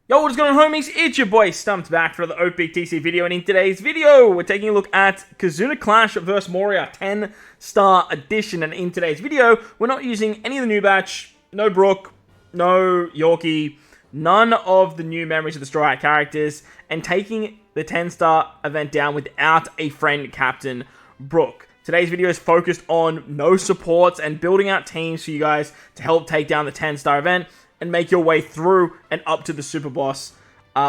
Yo, what's going on, homies? It's your boy Stumped back for the OPTC video, and in today's video, we're taking a look at Kizuna Clash vs Moria 10-star edition. And in today's video, we're not using any of the new batch, no Brook, no Yorkie, none of the new Memories of the Straw Hat characters, and taking the 10-star event down without a friend captain, Brook. Today's video is focused on no supports and building out teams for you guys to help take down the 10-star event and make your way through and up to the Super Boss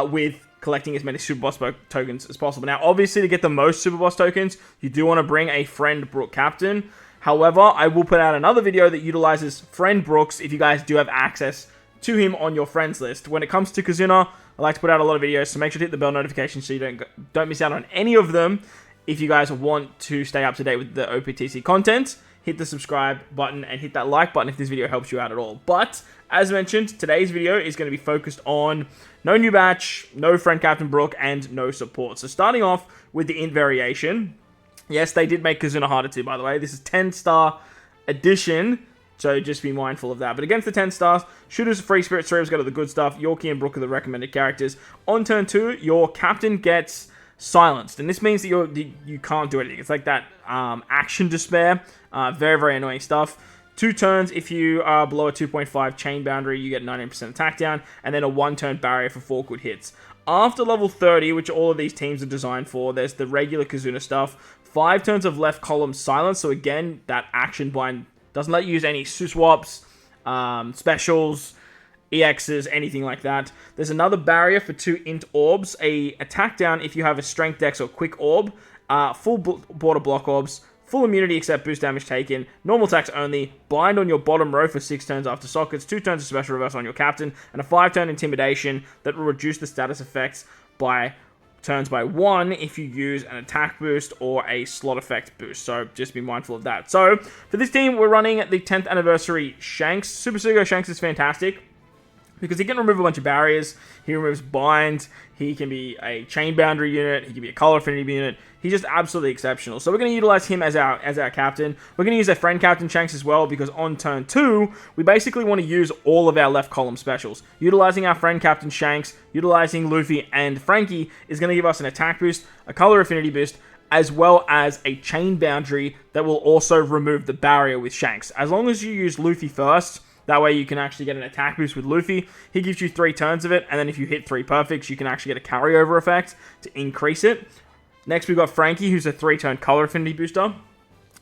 with collecting as many Super Boss tokens as possible. Now, obviously, to get the most Super Boss tokens, you do want to bring a friend Brook captain. However, I will put out another video that utilizes friend Brooks if you guys do have access to him on your friends list. When it comes to Kizuna, I like to put out a lot of videos, so make sure to hit the bell notification so you don't miss out on any of them. If you guys want to stay up to date with the OPTC content, hit the subscribe button and hit that like button if this video helps you out at all. But, as mentioned, today's video is going to be focused on no new batch, no friend captain Brook, and no support. So starting off with the int variation. Yes, they did make Kizuna harder too, by the way. This is 10-star edition, so just be mindful of that. But against the 10 stars, Shooters, Free Spirit, Cerebs go to the good stuff. Yorkie and Brook are the recommended characters. On turn 2, your captain gets silenced, and this means that you can't do anything. It's like that action despair. Very, very annoying stuff. 2 turns, if you are below a 2.5 chain boundary, you get 19% attack down, and then a 1-turn barrier for 4 good hits. After level 30, which all of these teams are designed for, there's the regular Kizuna stuff. 5 turns of left column silence, so again, that action bind doesn't let you use any swaps, specials, EXs, anything like that. There's another barrier for 2 int orbs, a attack down if you have a strength dex or quick orb, full border block orbs, full immunity except boost damage taken, normal attacks only, blind on your bottom row for 6 turns after sockets, 2 turns of special reverse on your captain, and a 5-turn intimidation that will reduce the status effects by turns by 1 if you use an attack boost or a slot effect boost. So just be mindful of that. So for this team, we're running the 10th anniversary Shanks. Super Sugo Shanks is fantastic because he can remove a bunch of barriers. He removes bind. He can be a chain boundary unit. He can be a color affinity unit. He's just absolutely exceptional. So we're going to utilize him as our captain. We're going to use a friend captain Shanks as well because on turn 2, we basically want to use all of our left column specials. Utilizing our friend captain Shanks, utilizing Luffy and Frankie is going to give us an attack boost, a color affinity boost, as well as a chain boundary that will also remove the barrier with Shanks. As long as you use Luffy first, that way you can actually get an attack boost with Luffy. He gives you 3 turns of it, and then if you hit 3 perfects, you can actually get a carryover effect to increase it. Next, we've got Frankie, who's a 3-turn color affinity booster.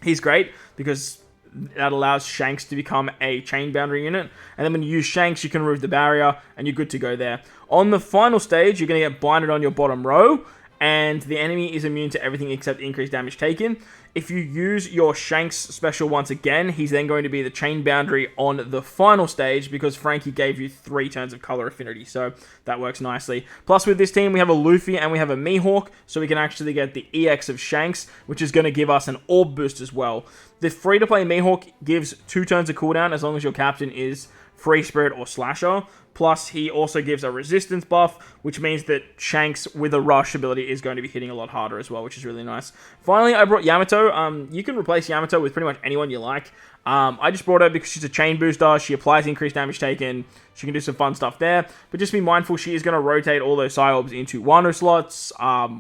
He's great because that allows Shanks to become a chain boundary unit. And then when you use Shanks, you can remove the barrier, and you're good to go there. On the final stage, you're going to get blinded on your bottom row, and the enemy is immune to everything except increased damage taken. If you use your Shanks special once again, he's then going to be the chain boundary on the final stage because Frankie gave you 3 turns of color affinity, so that works nicely. Plus with this team, we have a Luffy and we have a Mihawk, so we can actually get the EX of Shanks, which is going to give us an orb boost as well. The free-to-play Mihawk gives 2 turns of cooldown as long as your captain is Free Spirit or Slasher. Plus, he also gives a resistance buff, which means that Shanks with a rush ability is going to be hitting a lot harder as well, which is really nice. Finally, I brought Yamato. You can replace Yamato with pretty much anyone you like. I just brought her because she's a chain booster. She applies increased damage taken. She can do some fun stuff there. But just be mindful, she is going to rotate all those Psyorbs into Wano slots.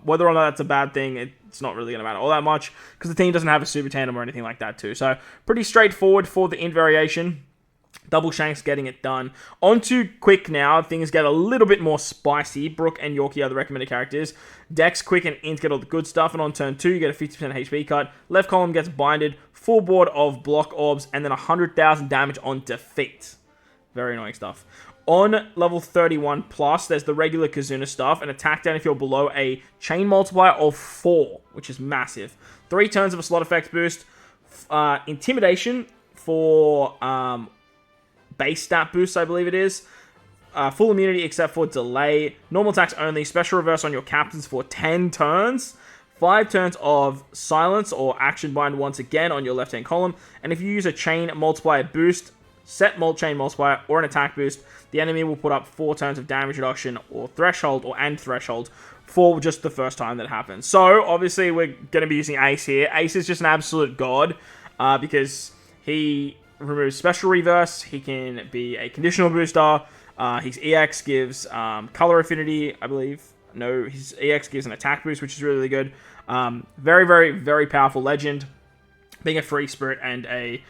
Whether or not that's a bad thing, it's not really going to matter all that much because the team doesn't have a super tandem or anything like that too. So, pretty straightforward for the int variation. Double Shanks getting it done. On to Quick now. Things get a little bit more spicy. Brook and Yorkie are the recommended characters. Dex, Quick, and Int get all the good stuff. And on turn 2, you get a 50% HP cut. Left column gets binded. Full board of block orbs. And then 100,000 damage on defeat. Very annoying stuff. On level 31 plus, there's the regular Kizuna stuff. An attack down if you're below a chain multiplier of 4, which is massive. 3 turns of a slot effects boost. Intimidation for base stat boost, I believe it is. Full immunity except for delay. Normal attacks only. Special reverse on your captains for 10 turns. 5 turns of silence or action bind once again on your left-hand column. And if you use a chain multiplier boost, set chain multiplier, or an attack boost, the enemy will put up 4 turns of damage reduction or threshold and threshold for just the first time that happens. So, obviously, we're going to be using Ace here. Ace is just an absolute god because he removes special reverse, he can be a conditional booster, His EX gives color affinity, I believe. No, his EX gives an attack boost, which is really, really good. Very, very, very powerful legend. Being a free spirit and a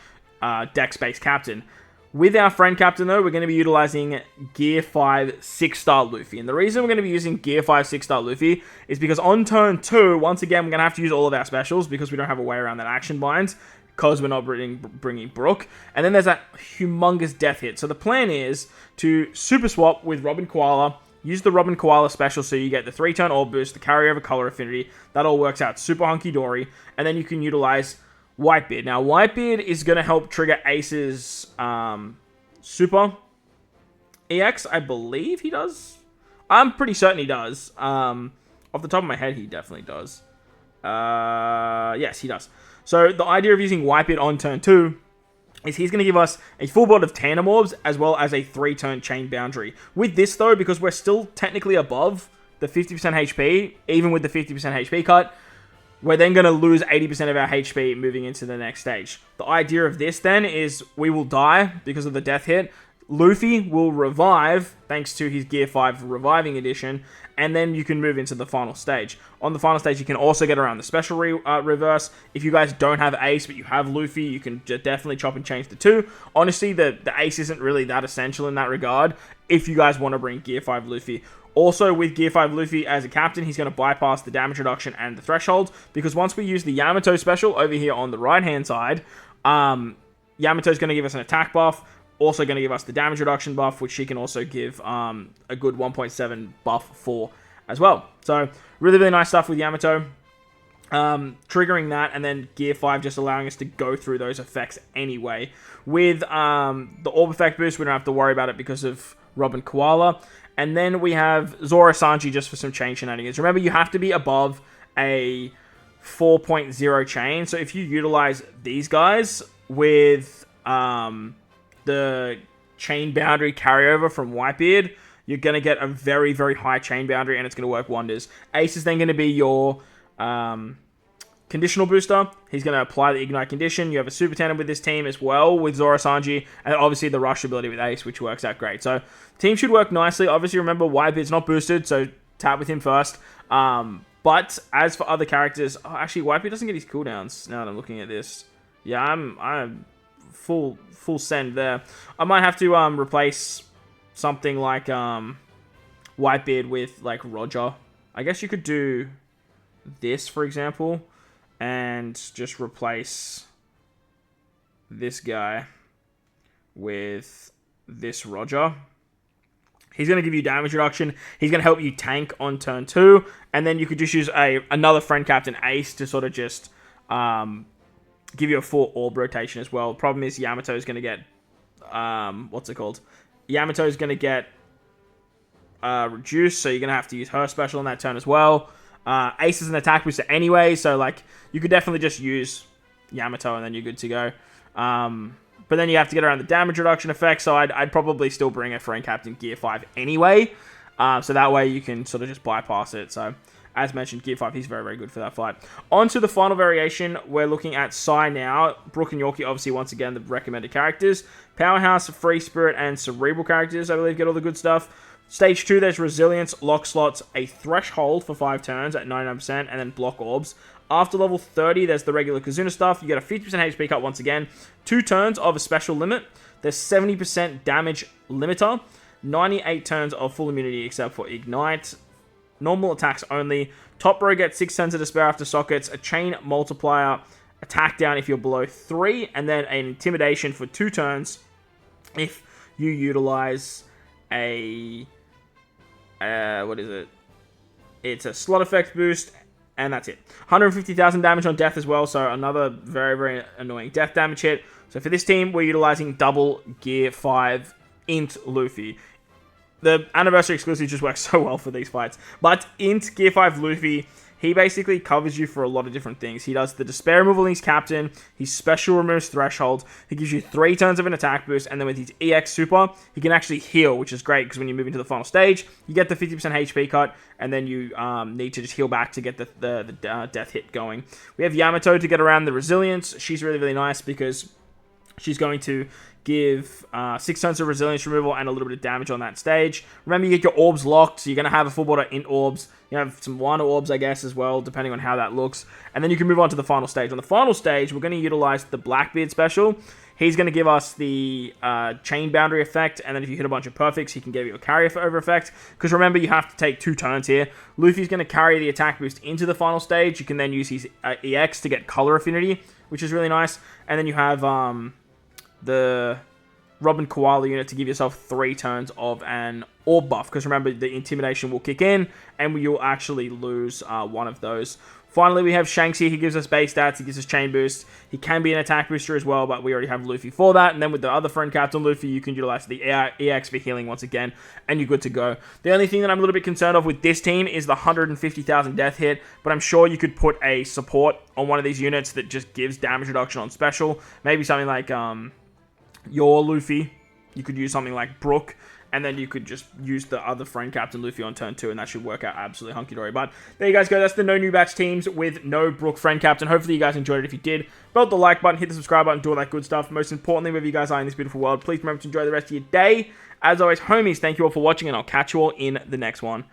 dex-based captain. With our friend captain, though, we're going to be utilizing Gear 5 6-star Luffy. And the reason we're going to be using Gear 5 6-star Luffy is because on turn 2, once again, we're going to have to use all of our specials because we don't have a way around that action bind because we're not bringing Brook. And then there's that humongous death hit. So the plan is to super swap with Robin Koala, use the Robin Koala special so you get the 3-turn orb boost, the carryover color affinity. That all works out super hunky-dory. And then you can utilize Whitebeard. Now, Whitebeard is going to help trigger Ace's super EX. I believe he does. I'm pretty certain he does. Off the top of my head, he definitely does. Yes, he does. So, the idea of using Whitebeard on turn 2 is he's going to give us a full board of Tandem Orbs as well as a 3-turn Chain Boundary. With this, though, because we're still technically above the 50% HP, even with the 50% HP cut, we're then going to lose 80% of our HP moving into the next stage. The idea of this then is we will die because of the death hit. Luffy will revive thanks to his Gear 5 Reviving Edition, and then you can move into the final stage. On the final stage, you can also get around the special reverse. If you guys don't have Ace, but you have Luffy, you can definitely chop and change the 2. Honestly, the Ace isn't really that essential in that regard if you guys want to bring Gear 5 Luffy. Also, with Gear 5 Luffy as a captain, he's going to bypass the damage reduction and the threshold, because once we use the Yamato special over here on the right-hand side, Yamato's going to give us an attack buff, also going to give us the damage reduction buff, which she can also give a good 1.7 buff for as well. So, really, really nice stuff with Yamato. Triggering that, and then Gear 5 just allowing us to go through those effects anyway. With the Orb Effect boost, we don't have to worry about it because of Robin Koala. And then we have Zoro Sanji just for some chain shenanigans. Remember, you have to be above a 4.0 chain. So if you utilize these guys with the chain boundary carryover from Whitebeard, you're going to get a very, very high chain boundary, and it's going to work wonders. Ace is then going to be your conditional booster. He's going to apply the Ignite condition. You have a Super Tandem with this team as well with Zoro Sanji, and obviously the Rush ability with Ace, which works out great. So, team should work nicely. Obviously, remember, Whitebeard's not boosted, so tap with him first. But as for other characters, actually, Whitebeard doesn't get his cooldowns now that I'm looking at this. Yeah, I'm full send there. I might have to replace something like Whitebeard with like Roger. I guess you could do this, for example, and just replace this guy with this Roger. He's going to give you damage reduction. He's going to help you tank on turn 2. And then you could just use another friend captain, Ace, to sort of just give you a full orb rotation as well. Problem is Yamato's going to get... what's it called? Yamato's going to get reduced, so you're going to have to use her special on that turn as well. Ace is an attack booster anyway, so like you could definitely just use Yamato and then you're good to go. But then you have to get around the damage reduction effect, so I'd probably still bring a friend captain Gear 5 anyway. So that way you can sort of just bypass it. So as mentioned, Gear 5, he's very, very good for that fight. On to the final variation, we're looking at Sai now. Brook and Yorkie, obviously, once again, the recommended characters. Powerhouse, Free Spirit, and Cerebral characters, I believe, get all the good stuff. Stage 2, there's Resilience, Lock Slots, a Threshold for 5 turns at 99%, and then Block Orbs. After level 30, there's the regular Kizuna stuff. You get a 50% HP cut once again. 2 turns of a special limit. There's 70% damage limiter. 98 turns of full immunity except for Ignite. Normal attacks only. Top row gets 6 turns of Despair after sockets. A Chain Multiplier. Attack down if you're below 3. And then an Intimidation for 2 turns if you utilize a... what is it? It's a slot effect boost, and that's it. 150,000 damage on death as well, so another very, very annoying death damage hit. So for this team, we're utilizing double Gear 5 Int Luffy. The Anniversary exclusive just works so well for these fights. But Int Gear 5 Luffy, he basically covers you for a lot of different things. He does the Despair removal when he's captain. His special removes Threshold. He gives you 3 turns of an attack boost. And then with his EX super, he can actually heal, which is great because when you move into the final stage, you get the 50% HP cut. And then you need to just heal back to get the death hit going. We have Yamato to get around the Resilience. She's really, really nice because She's going to give 6 turns of resilience removal and a little bit of damage on that stage. Remember, you get your orbs locked, so you're going to have a full border int orbs. You have some 1 orbs, I guess, as well, depending on how that looks. And then you can move on to the final stage. On the final stage, we're going to utilize the Blackbeard special. He's going to give us the chain boundary effect, and then if you hit a bunch of perfects, he can give you a carry over effect. Because remember, you have to take 2 turns here. Luffy's going to carry the attack boost into the final stage. You can then use his EX to get color affinity, which is really nice. And then you have the Robin Koala unit to give yourself 3 turns of an orb buff. Because remember, the intimidation will kick in, and you'll actually lose one of those. Finally, we have Shanks here. He gives us base stats. He gives us chain boost. He can be an attack booster as well, but we already have Luffy for that. And then with the other friend Captain Luffy, you can utilize the EX for healing once again, and you're good to go. The only thing that I'm a little bit concerned of with this team is the 150,000 death hit, but I'm sure you could put a support on one of these units that just gives damage reduction on special. Maybe something like your Luffy. You could use something like Brook, and then you could just use the other friend Captain Luffy on turn 2, and that should work out absolutely hunky-dory. But there you guys go. That's the no new batch teams with no Brook friend Captain. Hopefully you guys enjoyed it. If you did, belt the like button, hit the subscribe button, do all that good stuff. Most importantly, wherever you guys are in this beautiful world, please remember to enjoy the rest of your day. As always, homies, thank you all for watching, and I'll catch you all in the next one.